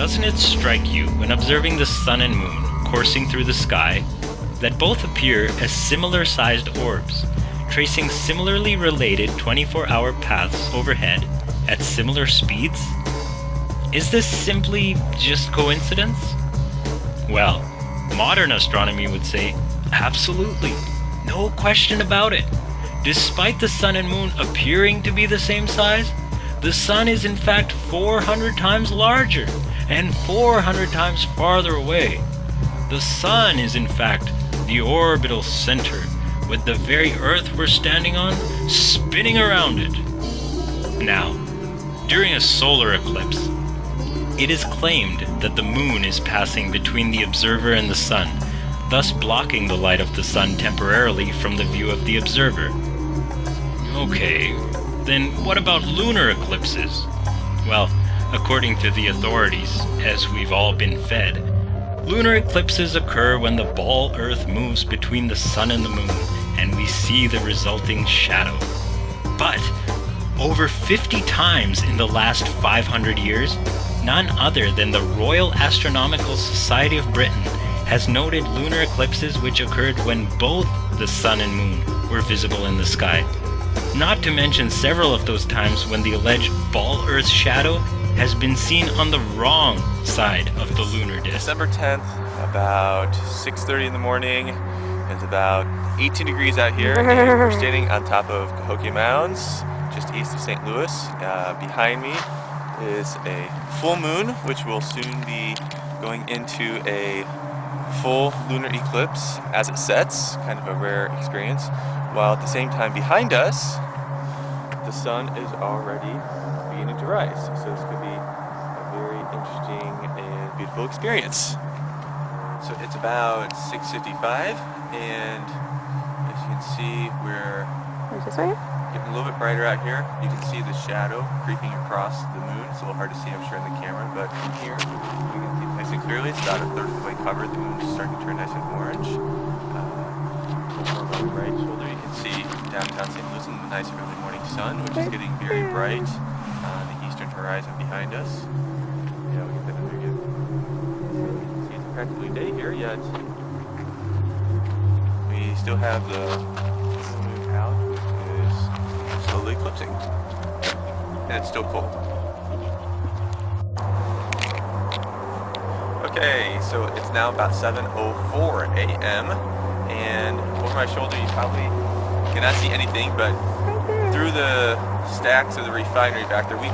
doesn't it strike you when observing the sun and moon coursing through the sky that both appear as similar-sized orbs, tracing similarly related 24-hour paths overhead at similar speeds? Is this simply just coincidence? Well, modern astronomy would say, absolutely, no question about it. Despite the sun and moon appearing to be the same size, the sun is in fact 400 times larger and 400 times farther away. The sun is in fact the orbital center, with the very Earth we're standing on spinning around it. Now, during a solar eclipse, it is claimed that the moon is passing between the observer and the sun, thus blocking the light of the sun temporarily from the view of the observer. Okay, then what about lunar eclipses? Well, according to the authorities, as we've all been fed, lunar eclipses occur when the ball Earth moves between the sun and the moon, and we see the resulting shadow. But over 50 times in the last 500 years, none other than the Royal Astronomical Society of Britain has noted lunar eclipses which occurred when both the sun and moon were visible in the sky. Not to mention several of those times when the alleged ball Earth shadow has been seen on the wrong side of the lunar disk. December 10th, about 6:30 in the morning. It's about 18 degrees out here, and we're standing on top of Cahokia Mounds, just east of St. Louis. Behind me is a full moon, which will soon be going into a full lunar eclipse as it sets, kind of a rare experience, while at the same time behind us, the sun is already beginning to rise. So this could be a very interesting and beautiful experience. So it's about 6:55, and as you can see, we're getting a little bit brighter out here. You can see the shadow creeping across the moon. It's a little hard to see, I'm sure, in the camera, but from here, you can see it nice and clearly. It's about a third of the way covered. The moon's starting to turn nice and orange. On the right shoulder, you can see downtown St. Louis and the nice early morning sun, which is getting very bright on the eastern horizon behind us. Yeah, we get that in there again. See, it's practically day here, yet we still have the moon out, which is slowly eclipsing, and it's still cold. Okay, so it's now about 7:04 a.m. and over my shoulder you probably cannot see anything, but through the stacks of the refinery back there, we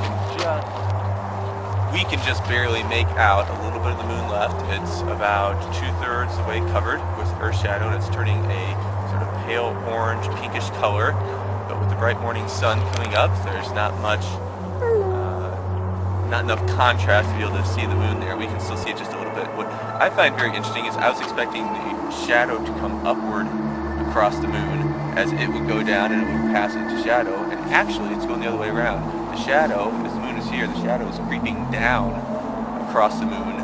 can just barely make out a little bit of the moon left. It's about 2/3 the way covered with Earth shadow, and it's turning a sort of pale orange, pinkish color. But with the bright morning sun coming up, there's not enough contrast to be able to see the moon there. We can still see it just a little bit. What I find very interesting is I was expecting the shadow to come upward across the moon as it would go down and it would pass into shadow, and actually it's going the other way around. The shadow, as the moon is here, the shadow is creeping down across the moon.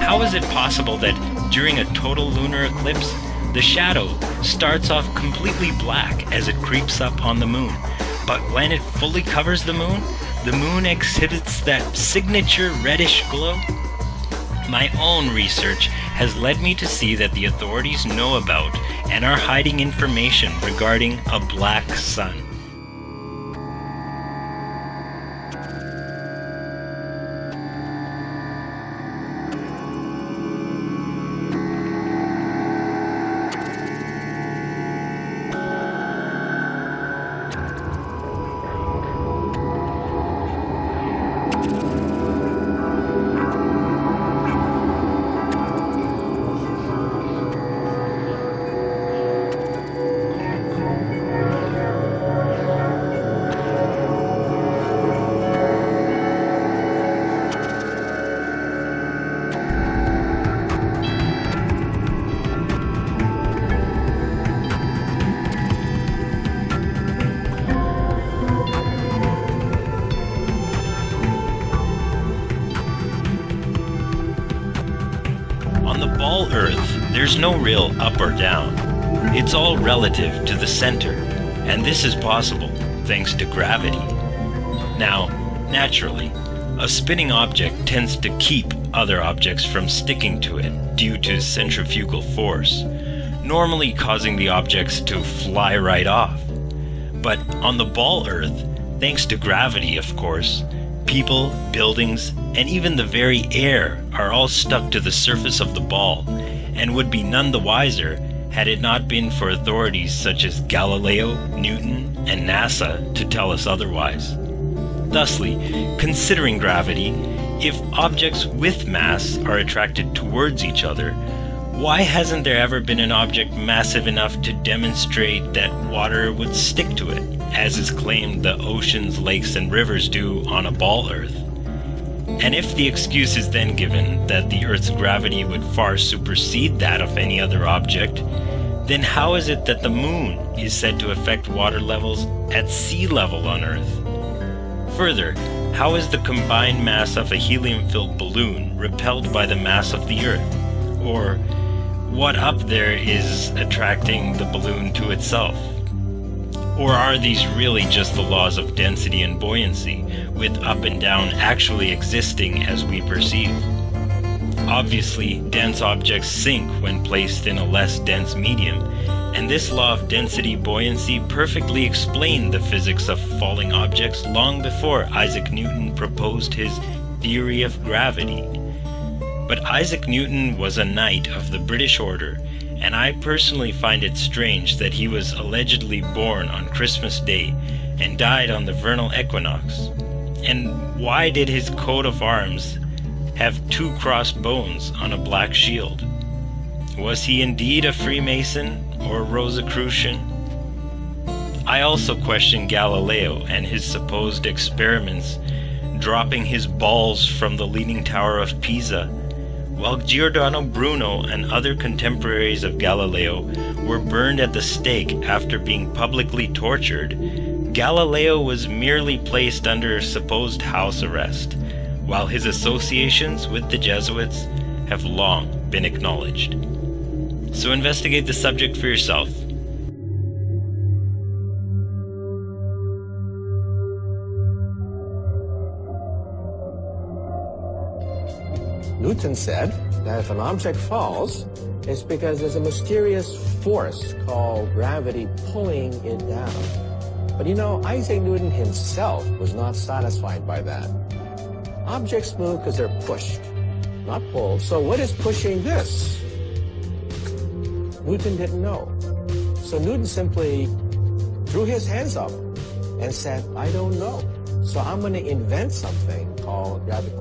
How is it possible that during a total lunar eclipse, the shadow starts off completely black as it creeps up on the moon, but when it fully covers the moon exhibits that signature reddish glow? My own research has led me to see that the authorities know about and are hiding information regarding a black sun. the ball Earth, there's no real up or down. It's all relative to the center, and this is possible thanks to gravity. Now, naturally, a spinning object tends to keep other objects from sticking to it due to centrifugal force, normally causing the objects to fly right off. But on the ball Earth, thanks to gravity, of course, people, buildings, and even the very air are all stuck to the surface of the ball, and would be none the wiser had it not been for authorities such as Galileo, Newton, and NASA to tell us otherwise. Thusly, considering gravity, if objects with mass are attracted towards each other, why hasn't there ever been an object massive enough to demonstrate that water would stick to it, as is claimed the oceans, lakes, and rivers do on a ball Earth? And if the excuse is then given that the Earth's gravity would far supersede that of any other object, then how is it that the moon is said to affect water levels at sea level on Earth? Further, how is the combined mass of a helium-filled balloon repelled by the mass of the Earth? Or, what up there is attracting the balloon to itself? Or are these really just the laws of density and buoyancy, with up and down actually existing as we perceive? Obviously, dense objects sink when placed in a less dense medium, and this law of density-buoyancy perfectly explained the physics of falling objects long before Isaac Newton proposed his theory of gravity. But Isaac Newton was a knight of the British Order, and I personally find it strange that he was allegedly born on Christmas Day and died on the vernal equinox. And why did his coat of arms have 2 crossed bones on a black shield? Was he indeed a Freemason or Rosicrucian? I also question Galileo and his supposed experiments dropping his balls from the Leaning Tower of Pisa. While Giordano Bruno and other contemporaries of Galileo were burned at the stake after being publicly tortured, Galileo was merely placed under supposed house arrest, while his associations with the Jesuits have long been acknowledged. So investigate the subject for yourself. Newton said that if an object falls, it's because there's a mysterious force called gravity pulling it down. But you know, Isaac Newton himself was not satisfied by that. Objects move because they're pushed, not pulled. So what is pushing this? Newton didn't know. So Newton simply threw his hands up and said, I don't know. So I'm going to invent something called gravity.